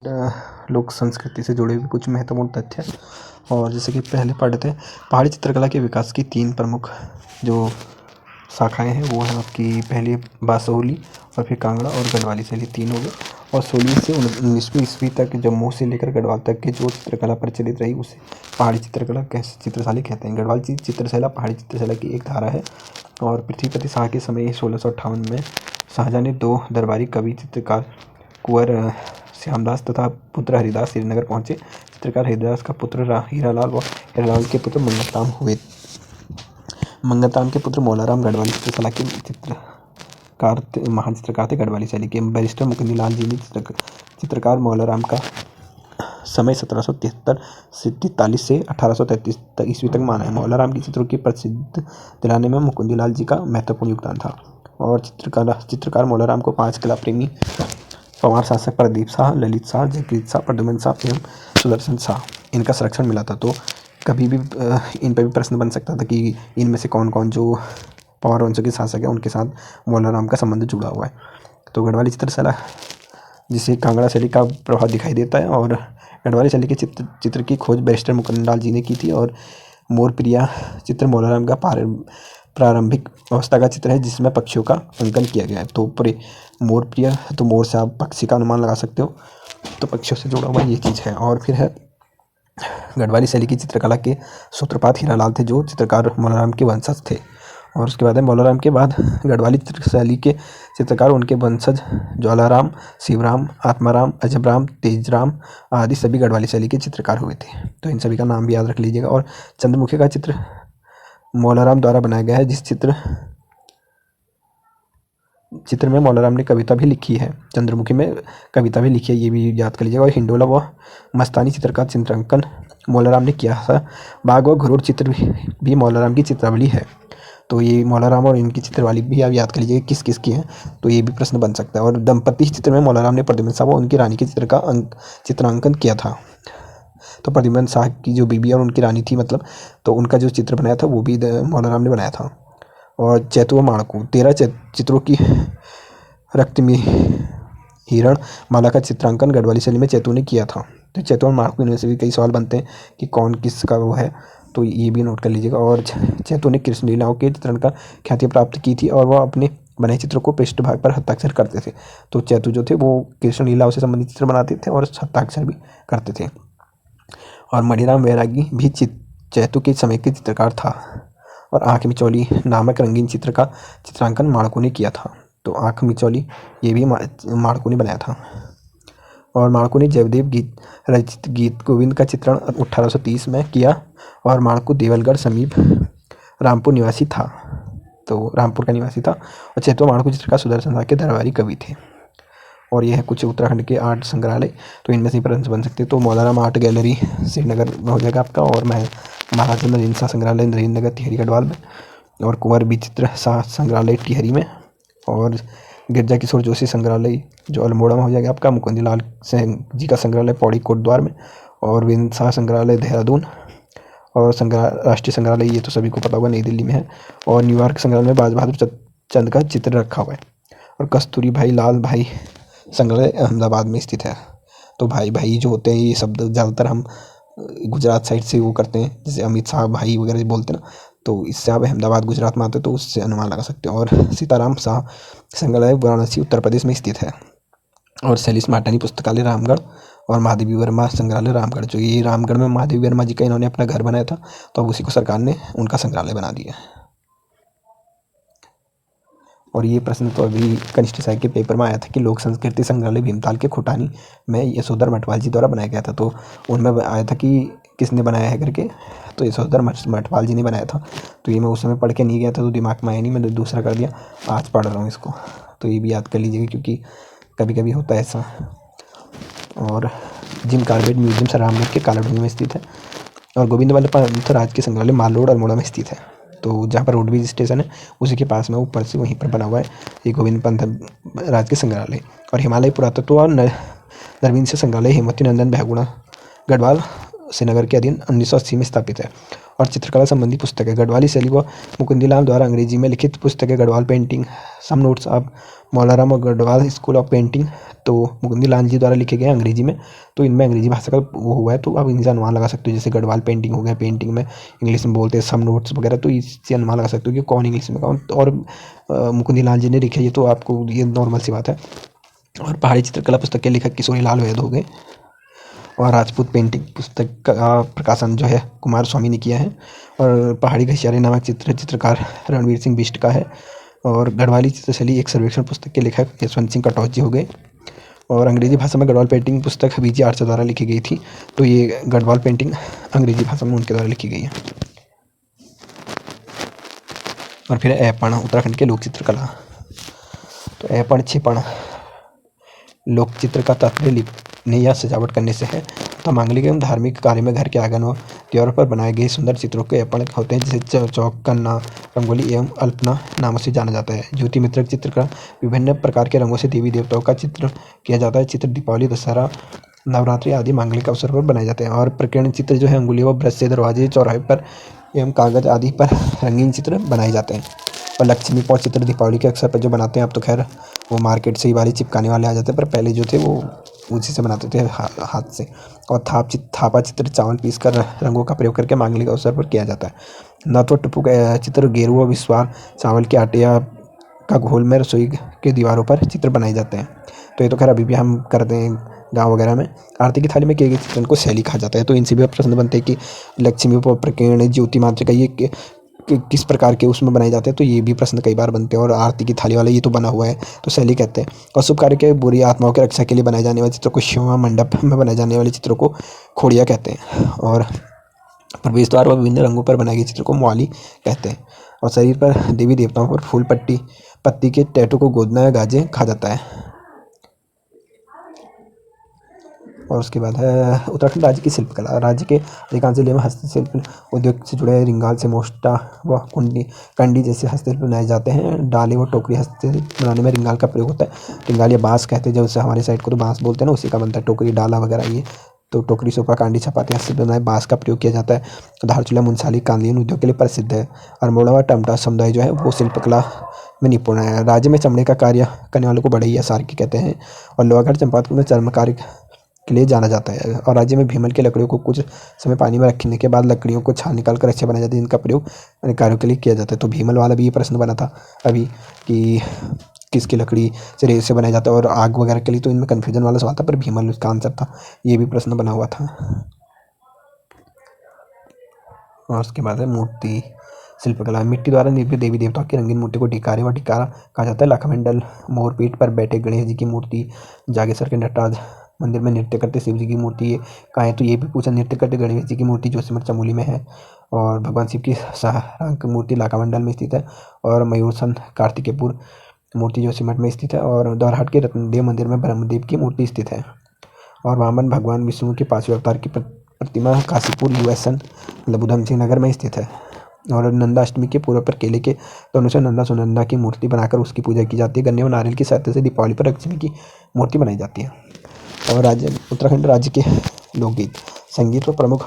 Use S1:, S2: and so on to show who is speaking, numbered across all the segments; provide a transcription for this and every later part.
S1: लोक संस्कृति से जुड़े हुए कुछ महत्वपूर्ण तथ्य। और जैसे कि पहले पढ़े थे, पहाड़ी चित्रकला के विकास की 3 प्रमुख जो शाखाएं हैं वो हैं आपकी पहली बासोहली और फिर कांगड़ा और गढ़वाली शैली 3 हो गए। और 16वीं से 19वीं ईस्वी तक जम्मू से लेकर गढ़वाल तक की जो चित्रकला प्रचलित रही उसे पहाड़ी चित्रकला चित्रशैली कहते हैं। गढ़वाल चित्रशैला पहाड़ी चित्रशैला की एक धारा है। और पृथ्वीपति शाह के समय 1658 में शाहजहां ने 2 दरबारी कवि चित्रकार कुंवर श्यामदास तथा पुत्र हरिदास श्रीनगर पहुंचे। चित्रकार हरिदास का पुत्र हीरालाल व हीरालाल के पुत्र मंगतराम हुए। मंगतराम के पुत्र मौलाराम गढ़वाली चित्रकला के महान चित्रकार थे। गढ़वाली शैली के बैरिस्टर मुकुंदलाल जी ने चित्रकार मौलाराम का समय 1743 से 1833 ईस्वी तक माना है। मौलाराम की चित्रों की प्रसिद्ध दिलाने में मुकुंदलाल जी का महत्वपूर्ण योगदान था। और चित्रकार मौलाराम को 5 कला प्रेमी पंवार शासक प्रदीप शाह, ललित शाह, जगजीत शाह, प्रद्युमन शाह एवं सुदर्शन शाह इनका संरक्षण मिला था। तो कभी भी इन पर भी प्रश्न बन सकता था कि इनमें से कौन कौन जो पंवार वंशों के शासक है उनके साथ मौलाराम का संबंध जुड़ा हुआ है। तो गढ़वाली चित्रशैला जिसे कांगड़ा शैली का प्रभाव दिखाई देता है। और गढ़वाली शैली के चित्र की खोज बैरिस्टर मुकुंदलाल जी ने की थी। और मोरप्रिया चित्र मौलाराम का प्रारंभिक अवस्था का चित्र है जिसमें पक्षियों का अंकन किया गया है। तो पूरे मोरप्रिया, तो मोर से आप पक्षी का अनुमान लगा सकते हो, तो पक्षियों से जुड़ा हुआ ये चीज़ है। और फिर है गढ़वाली शैली की चित्रकला के सूत्रपात हीरालाल थे जो चित्रकार मौलाराम के वंशज थे। और उसके बाद है मौलाराम के बाद गढ़वाली शैली के चित्रकार उनके वंशज ज्वालाराम, शिवराम, आत्माराम, अजबराम, तेजराम आदि सभी गढ़वाली शैली के चित्रकार हुए थे। तो इन सभी का नाम भी याद रख लीजिएगा। और चंद्रमुखी का चित्र मौलाराम द्वारा बनाया गया है, जिस चित्र में मौलाराम ने कविता भी लिखी है। चंद्रमुखी में कविता भी लिखी है, ये भी याद कर लीजिएगा। और हिंडोला व मस्तानी चित्र का चित्रांकन मौलाराम ने किया था। बाघ व घुरूर चित्र भी मौलाराम की चित्रावली है। तो ये मौलाराम और इनकी चित्रवाली भी आप याद कर लीजिए किस किस की है, तो ये भी प्रश्न बन सकता है। और दंपति चित्र में मौलाराम ने प्रद्युमन शाह व उनकी रानी के चित्र का चित्रांकन किया था। तो प्रद्युमन शाह की जो बीबी और उनकी रानी थी मतलब, तो उनका जो चित्र बनाया था वो भी मौलाराम ने बनाया था। और चैतु व माणकू 13 चित्रों की रक्त में हिरण माला का चित्रांकन गढ़वाली शैली में चैतु ने किया था। तो चैतु और माणकू इनमें से भी कई सवाल बनते हैं कि कौन किसका वो है, तो ये भी नोट कर लीजिएगा। और चैतु ने कृष्ण लीलाओं के चित्रण का ख्याति प्राप्त की थी और वह अपने बनाए चित्रों को पृष्ठभाग पर हस्ताक्षर करते थे। तो चैतु जो थे वो कृष्ण लीलाओं से संबंधित चित्र बनाते थे और हस्ताक्षर भी करते थे। और मणिराम वैरागी भी चैतु के समय के चित्रकार था। और आँख मिचौली नामक रंगीन चित्र का चित्रांकन माणकू ने किया था। तो आँख मिचौली ये भी माणकू ने बनाया था। और माणकू ने जयदेव रचित गीत गोविंद का चित्रण 1830 में किया। और माणकू देवलगढ़ समीप रामपुर निवासी था, तो रामपुर का निवासी था। और चैतु माणकू चित्र का सुदर्शन शाह के दरबारी कवि थे। और यह है कुछ उत्तराखंड के आर्ट संग्रहालय, तो इनमें से प्रश्न बन सकते हैं। तो मौलाराम आर्ट गैलरी श्रीनगर में हो जाएगा आपका। और महाराजा नरेंद्र शाह संग्रहालय नरेंद्र नगर टिहरी गढ़वाल में। और कुंवर विचित्र शाह संग्रहालय टिहरी में। और गिरजा किशोर जोशी संग्रहालय जो अल्मोड़ा में हो जाएगा आपका। मुकुंदलाल जी का संग्रहालय पौड़ी कोटद्वार में। और वीरेंद्र शाह संग्रहालय देहरादून। और राष्ट्रीय संग्रहालय ये तो सभी को पता होगा नई दिल्ली में है। और न्यूयॉर्क संग्रहालय में बाज बहादुर चंद का चित्र रखा हुआ है। और कस्तूरी भाई लाल भाई संग्रहालय अहमदाबाद में स्थित है। तो भाई भाई जो होते हैं ये शब्द ज़्यादातर हम गुजरात साइड से वो करते हैं, जैसे अमित शाह भाई वगैरह बोलते हैं ना, तो इससे आप अहमदाबाद गुजरात में आते तो उससे अनुमान लगा सकते हो। और सीताराम शाह संग्रहालय वाराणसी उत्तर प्रदेश में स्थित है। और सैलिस माटनी पुस्तकालय रामगढ़। और महादेवी वर्मा संग्रहालय रामगढ़, जो ये रामगढ़ में महादेवी वर्मा जी का इन्होंने अपना घर बनाया था, तो अब उसी को सरकार ने उनका संग्रहालय बना दिया। और ये प्रश्न तो अभी कनिष्ठ साहित्य के पेपर में आया था कि लोक संस्कृति संग्रहालय भीमताल के खुटानी में यशोधर मठवाल जी द्वारा बनाया गया था। तो उनमें आया था कि किसने बनाया है करके, तो यशोधर मठवाल जी ने बनाया था। तो ये मैं उस समय पढ़ के नहीं गया था तो दिमाग में आया नहीं, मैंने दूसरा कर दिया, आज पढ़ रहा हूँ इसको। तो ये भी याद कर लीजिएगा क्योंकि कभी कभी होता है ऐसा। और जिम कार्बेट म्यूजियम रामगढ़ के कालाडूंगी में स्थित है। और गोविंद वल्लभ पंत राजकीय संग्रहालय माल रोड अल्मोड़ा में स्थित है। तो जहाँ पर रोडवेज स्टेशन है उसी के पास में ऊपर से वहीं पर बना हुआ है ये गोविंद पंत राजकीय संग्रहालय। और हिमालय पुरातत्व और नरविंश संग्रहालय हेमवती नंदन बहुगुणा गढ़वाल श्रीनगर के अधीन 1980 में स्थापित है। और चित्रकला संबंधी पुस्तकें। गढ़वाली शैली व मुकुंदीलाल द्वारा अंग्रेजी में लिखित पुस्तकें। Garhwal painting, some notes of Maularam और गढ़वाल स्कूल ऑफ पेंटिंग, तो मुकुंदीलाल जी द्वारा लिखे गए हैं अंग्रेजी में, तो इनमें अंग्रेजी भाषा का वो हुआ है, तो आप इनसे अनुमान लगा सकते हो। जैसे गढ़वाल पेंटिंग हो गया, पेंटिंग में इंग्लिश में बोलते हैं सम नोट्स वगैरह, तो इससे अनुमान लगा सकते हो कि कौन इंग्लिश में कौन। और मुकुंदीलाल जी ने लिखे, ये तो आपको ये नॉर्मल सी बात है। और पहाड़ी चित्रकला पुस्तक के लेखक किशोरी लाल वैद हो गए। और राजपूत पेंटिंग पुस्तक का प्रकाशन जो है कुमार स्वामी ने किया है। और पहाड़ी घसियारे नामक चित्रकार रणवीर सिंह बिष्ट का है। और गढ़वाली चित्रशैली एक सर्वेक्षण पुस्तक के लेखक यशवंत सिंह कटौच जी हो गए। और अंग्रेजी भाषा में गढ़वाल पेंटिंग पुस्तक बीजी आर्च द्वारा लिखी गई थी, तो ये गढ़वाल पेंटिंग अंग्रेजी भाषा में उनके द्वारा लिखी गई है। और फिर ऐपण, उत्तराखंड के लोक चित्रकला। तो ऐपण छिपण लोक चित्र का तात्पर्य लिखने या सजावट करने से है तथा मांगलिक एवं धार्मिक कार्य में घर के आंगन व त्योहारों पर बनाए गए सुंदर चित्रों के ऐपण होते हैं, जिसे चौक, कन्ना, रंगोली एवं अल्पना नामों से जाना जाता है। ज्योति मित्र चित्रकला, विभिन्न प्रकार के रंगों से देवी देवताओं का चित्र किया जाता है। चित्र दीपावली, दशहरा, नवरात्रि आदि मांगलिक अवसर पर बनाए जाते हैं। और प्रकीर्ण चित्र जो है अंगुलियों व ब्रश से दरवाजे, चौराहे पर एवं कागज आदि पर रंगीन चित्र बनाए जाते हैं। और लक्ष्मी पौ चित्र दीपावली के अवसर पर जो बनाते हैं, अब तो खैर वो मार्केट से ही वाले चिपकाने वाले आ जाते हैं, पर पहले जो थे वो उसी से बनाते थे हाथ से। और थापा चित्र चावल पीस कर रंगों का प्रयोग करके मांगलिक अवसर पर किया जाता है। नत्व टुप्पू का चित्र गेरुआ विस्वार चावल के आटे या का घोल में रसोई के दीवारों पर चित्र बनाए जाते हैं। तो ये तो खैर अभी भी हम करते हैं गांव वगैरह में। आरती की थाली में किए गए चित्रण को शैली कहा जाता है। तो इनसे भी प्रश्न बनते हैं कि लक्ष्मी प्रकीर्ण, ज्योति मातृका, ये किस प्रकार के उसमें बनाए जाते हैं, तो ये भी प्रश्न कई बार बनते हैं। और आरती की थाली वाला ये तो बना हुआ है, तो शैली कहते हैं। और शुभ कार्य के बुरी आत्माओं की रक्षा के लिए बनाए जाने वाले चित्रों को शिव मंडप में बनाए जाने वाले चित्रों को खोड़िया कहते हैं। और प्रवेश द्वार व विभिन्न रंगों पर बनाए गए चित्र को मौली कहते हैं। और शरीर पर देवी देवताओं पर फूल पत्ती के टैटू को गोदना या गाजे कहा जाता है। और उसके बाद है उत्तराखंड राज्य की शिल्पकला। राज्य के अधिकांश जिले में हस्तशिल्प उद्योग से जुड़े रिंगाल से मोष्टा व कंडी जैसे हस्तशिल्प बनाए जाते हैं। डाले व टोकरी हस्तशिल्प बनाने में रिंगाल का प्रयोग होता है। रिंगाल या बांस कहते हैं, जब उसे हमारे साइड को तो बांस बोलते हैं ना, उसी का बनता है टोकरी, डाला वगैरह। ये तो टोकरी, सोफा, कांडी, चपाती हस्तशिल्प बनाए बांस का प्रयोग किया जाता है। धारचूला मुंसाली कालीन उद्योग के लिए प्रसिद्ध है। और मोड़ा व टमटा समुदाय जो है वो शिल्पकला में निपुण है। राज्य में चमड़े का कार्य करने वालों को बढ़ई या सारकी कहते हैं। और लोहागढ़ चंपावत में चर्म कार्य के लिए जाना जाता है। और राज्य में भीमल की लकड़ियों को कुछ समय पानी में रखने के बाद लकड़ियों को छान निकाल कर अच्छे बनाए जाते हैं, जिनका प्रयोग अनेक कार्यों के लिए किया जाता है। तो भीमल वाला भी ये प्रश्न बना था अभी कि किसकी लकड़ी से रेत से बनाया जाता है, और आग वगैरह के लिए, तो इनमें कन्फ्यूजन वाला सवाल था, पर भीमल उसका आंसर था। ये भी प्रश्न बना हुआ था। और उसके बाद है मूर्ति शिल्पकला। मिट्टी द्वारा निर्मित देवी देवताओं की रंगीन मूर्ति को ढिकारे व ढिकारा कहा जाता है। लाखामंडल मोरपीठ पर बैठे गणेश जी की मूर्ति, जागेश्वर के नटराज मंदिर में नृत्य करते शिव जी की मूर्ति ये कहाँ है, तो ये भी पूछा। नृत्य करते गणेश जी की मूर्ति जोशीमठ चमोली में है। और भगवान शिव की सहारंक मूर्ति लाखामंडल में स्थित है। और मयूरसन कार्तिकेयपुर मूर्ति जोशीमठ में स्थित है। और द्वारहाट के रत्नदेव मंदिर में ब्रह्मदेव की मूर्ति स्थित है। और वामन भगवान विष्णु के 5वें अवतार की प्रतिमा काशीपुर यूएसएन मतलब उधम सिंह नगर में स्थित है। और नंदाष्टमी के पूर्व पर केले के दोनों से नंदा सुनंदा की मूर्ति बनाकर उसकी पूजा की जाती है। गन्ने और नारियल की सहायता से दीपावली पर लक्ष्मी की मूर्ति बनाई जाती है। और उत्तराखंड राज्य के लोकगीत संगीत व प्रमुख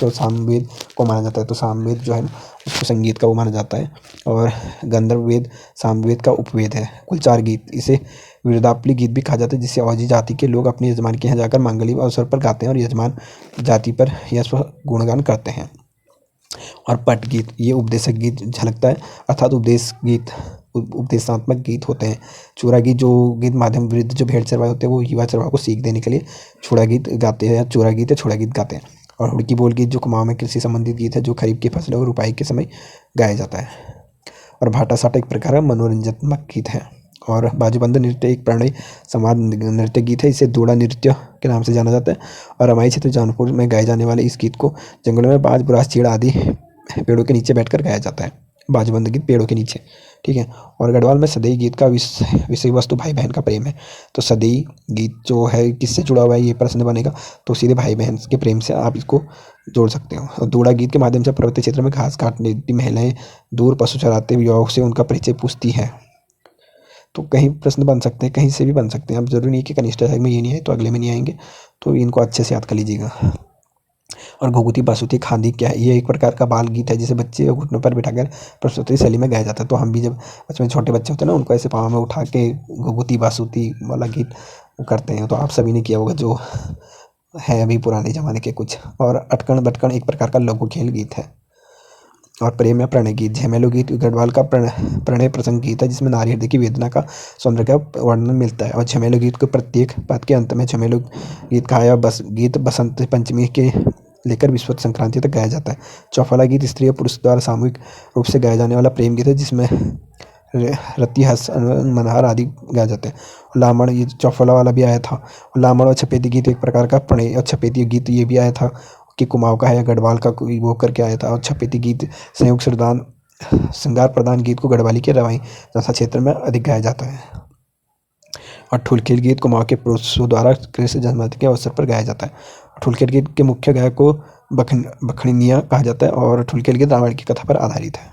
S1: तो सामवेद को माना जाता है। तो सामवेद जो है उसको संगीत का वो माना जाता है। और गंधर्व वेद सामवेद का उपवेद है। कुल 4 गीत, इसे विरुदापली गीत भी कहा जाता है, जिसे औजी जाति के लोग अपने यजमान के यहाँ जाकर मांगलिक अवसर पर गाते हैं और यजमान जाति पर यश गुणगान करते हैं। और पट गीत, ये उपदेशक गीत झलकता है, अर्थात उपदेश गीत उपदेशात्मक गीत होते हैं। चूड़ा गीत जो गीत माध्यम वृद्ध जो भेड़ चरवाए होते हैं वो युवा चरवाहा को सीख देने के लिए चूड़ा गीत गाते हैं या चूड़ा गीत या छोड़ा गीत गाते हैं। और हुड़की बोल गीत जो कुमाऊं में कृषि संबंधित गीत है, जो खरीफ की फसलों और रुपाई के समय गाया जाता है। और भाटा साटा एक प्रकार का मनोरंजनात्मक गीत है। और बाजूबंद नृत्य एक प्रणय संवाद नृत्य गीत है, इसे दोड़ा नृत्य के नाम से जाना जाता है। और रमाई क्षेत्र जौनपुर में गाए जाने वाले इस गीत को जंगलों में बाज बुरास चीड़ आदि पेड़ों के नीचे बैठकर गाया जाता है। बाजूबंद गीत पेड़ों के नीचे, ठीक है। और गढ़वाल में सदैई गीत का विषय वस्तु भाई बहन का प्रेम है। तो सदैई गीत जो है किससे जुड़ा हुआ है, ये प्रश्न बनेगा, तो सीधे भाई बहन के प्रेम से आप इसको जोड़ सकते हो। और दूड़ा गीत के माध्यम से पर्वतीय क्षेत्र में घास काटने महिलाएं दूर पशु चराते युवाओं से उनका परिचय पूछती है। तो कहीं प्रश्न बन सकते हैं, कहीं से भी बन सकते हैं। अब जरूरी नहीं कि कनिष्ठ में ये नहीं है तो अगले में नहीं आएंगे, तो इनको अच्छे से याद कर लीजिएगा। और घुघुती बासुती खांदी क्या है, ये एक प्रकार का बाल गीत है जिसे बच्चे को घुटनों पर बिठाकर प्रस्तुति शैली में गाया जाता है। तो हम भी जब बचपन में छोटे बच्चे होते हैं ना, उनको ऐसे पाँव में उठा के घुघुती बासुती वाला गीत करते हैं। तो आप सभी ने किया होगा जो है अभी पुराने ज़माने के कुछ। और अटकण बटकण एक प्रकार का लघु खेल गीत है। और प्रेम या प्रणय गीत, झमेलो गीत गढ़वाल का प्रणय प्रसंग गीत है जिसमें नारी हृदय की वेदना का सौंदर्य का वर्णन मिलता है। और झमेलो गीत को प्रत्येक पद के अंत में झमेलो गीत कहा या गीत बसंत पंचमी के लेकर विश्व संक्रांति तक गाया जाता है। चौफला गीत स्त्री और पुरुष द्वारा सामूहिक रूप से गाया जाने वाला प्रेम गीत है जिसमें रति हस मनहार आदि गाए जाते हैं। लामण, ये चौफला वाला भी आया था। लामण और छपेदी गीत एक प्रकार का प्रणय और छपेदी गीत ये भी आया था कि कुमाऊं का है या गढ़वाल का कोई वो करके आया था। और छपेदी गीत संयोग श्रदान श्रृंगार प्रदान गीत को गढ़वाली के रवाई तथा क्षेत्र में अधिक गाया जाता है। और ठुलखेल गीत कुमाऊं के पुरुषों द्वारा कृष्ण जन्माष्टमी के अवसर पर गाया जाता है। ठुलखेल गीत के मुख्य गायक को बखणिया कहा जाता है और ठुलखेल गीत रामायण की कथा पर आधारित है।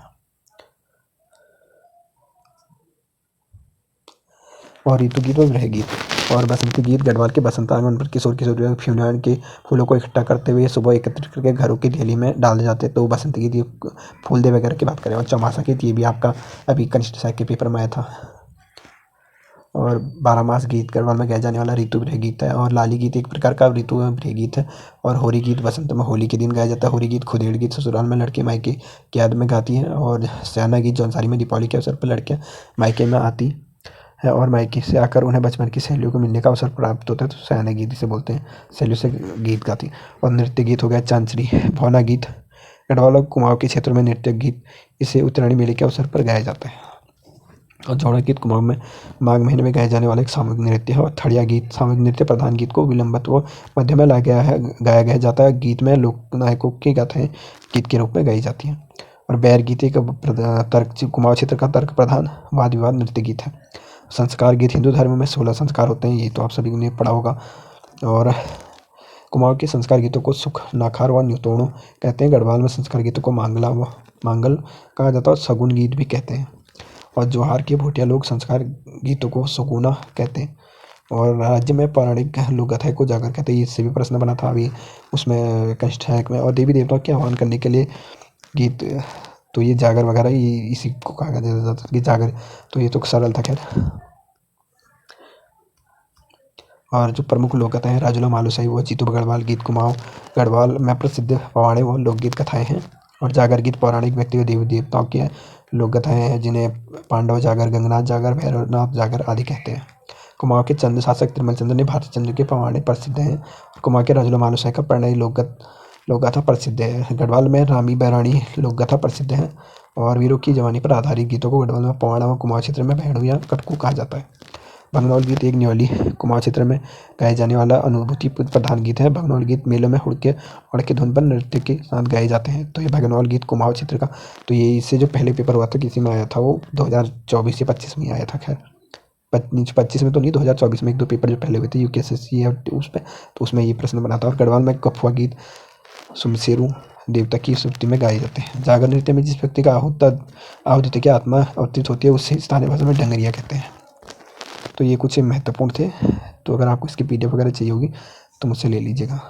S1: और ऋतु गीत और गृह गीत। और बसंत गीत गढ़वाल के बसंत आगमन पर किशोर किशोरियों फ्यूनान के फूलों को इकट्ठा करते हुए सुबह एकत्रित करके घरों की थैली में डाले जाते हैं। तो बसंत गीत ये फूल दे वगैरह की बात करें। और चौमासा गीत ये भी आपका अभी कनिष्ठ साहित्य के पेपर में आया था। और 12 मास गीत गढ़वाल में गाया जाने वाला ऋतु गृह गीत है। और लाली गीत एक प्रकार का ऋतु गृह गीत है। और होरी गीत बसंत में होली के दिन गाया जाता है। होरी गीत खुदेड़ गीत ससुराल में लड़के मायके की याद में गाती हैं। और सयाना गीत जौनसारी में दीपावली के अवसर पर लड़कियां मायके में आती है और मायके से आकर उन्हें बचपन की सहेलियों को मिलने का अवसर प्राप्त होता है। तो सयाना गीत इसे बोलते हैं, सहेलियों से गीत गाती। और नृत्य गीत हो गया चांचरी भौना गीत। गढ़वाल और कुमाऊं के क्षेत्रों में नृत्य गीत इसे उत्तरायणी मेले के अवसर पर गाया जाता है। और जौड़ा गीत कुमाऊं में माघ महीने में गाए जाने वाला एक सामूहिक नृत्य है। और थड़िया गीत सामूहिक नृत्य प्रधान गीत को विलंबित व मध्य में गाया गया जाता है। गीत में लोक नायकों की गाथाएं गीत के रूप में गाई जाती हैं। और बैर गीत एक तर्क कुमाऊं क्षेत्र का तर्क प्रधान वाद विवाद नृत्य गीत है। संस्कार गीत हिंदू धर्म में 16 संस्कार होते हैं, ये तो आप सभी ने पढ़ा होगा। और कुमाऊं के संस्कार गीतों को सुख नाखार व न्योतोणो कहते हैं। गढ़वाल में संस्कार गीतों को मांगला व मांगल कहा जाता है और सगुन गीत भी कहते हैं। और जोहार के भोटिया लोग संस्कार गीतों को सुगुना कहते हैं। और राज्य में पौराणिक लोक कथाएं को जागर कहते हैं, इससे भी प्रश्न बना था अभी उसमें कष्ट में। और देवी देवताओं के आह्वान करने के लिए गीत, तो ये जागर वगैरह ये इसी को कहा जाता था कि जागर, तो ये तो सरल था खैर। और जो प्रमुख लोक कथाएं हैं राजुला मालूसाही व जीतू गढ़वाल गीत कुमाऊं गढ़वाल में प्रसिद्ध पवाड़े व लोकगीत कथाएं हैं। और जागर गीत पौराणिक व्यक्ति व देवी देवताओं की लोक कथाएं हैं जिन्हें पांडव जागर, गंगनाथ जागर, भैरवनाथ जागर आदि कहते हैं। कुमाऊं के चंद्र शासक तिरुमल चंद्र ने भारत चंद्र के पवाड़े प्रसिद्ध हैं। कुमाऊं के राजुला मालूसाही का प्रणय लोकगाथा प्रसिद्ध है। गढ़वाल में रामी बैराणी लोकगाथा प्रसिद्ध है। और वीरों की जवानी पर आधारित गीतों को गढ़वाल में पवाड़ा व कुमाऊं क्षेत्र में भेड़ू या कटकू कहा जाता है। भगनौल गीत एक न्योली कुमाऊं क्षेत्र में गाए जाने वाला अनुभूति प्रधान गीत है। भगनौल गीत मेलों में हुड़ के धुन पर नृत्य के साथ गाए जाते हैं। तो ये भगनौल गीत कुमाऊं क्षेत्र का, तो ये इससे जो पहले पेपर हुआ था किसी में आया था वो 2024 या 25 में आया था। खैर 25 में तो नहीं, 2024 में एक दो पेपर जो पहले हुए थे यूकेएसएससी या उस पर, तो उसमें ये प्रश्न बना था। और गढ़वाल में कफुआ गीत सुमसेरू देवता की स्मृति में गाए जाते हैं। जागर नृत्य में जिस व्यक्ति का आहुति की आत्मा अवतरित होती है उससे स्थानीय भाषा में डंगरिया कहते हैं। तो ये कुछ महत्वपूर्ण थे। तो अगर आपको इसकी पीडीएफ वगैरह चाहिए होगी तो मुझसे ले लीजिएगा।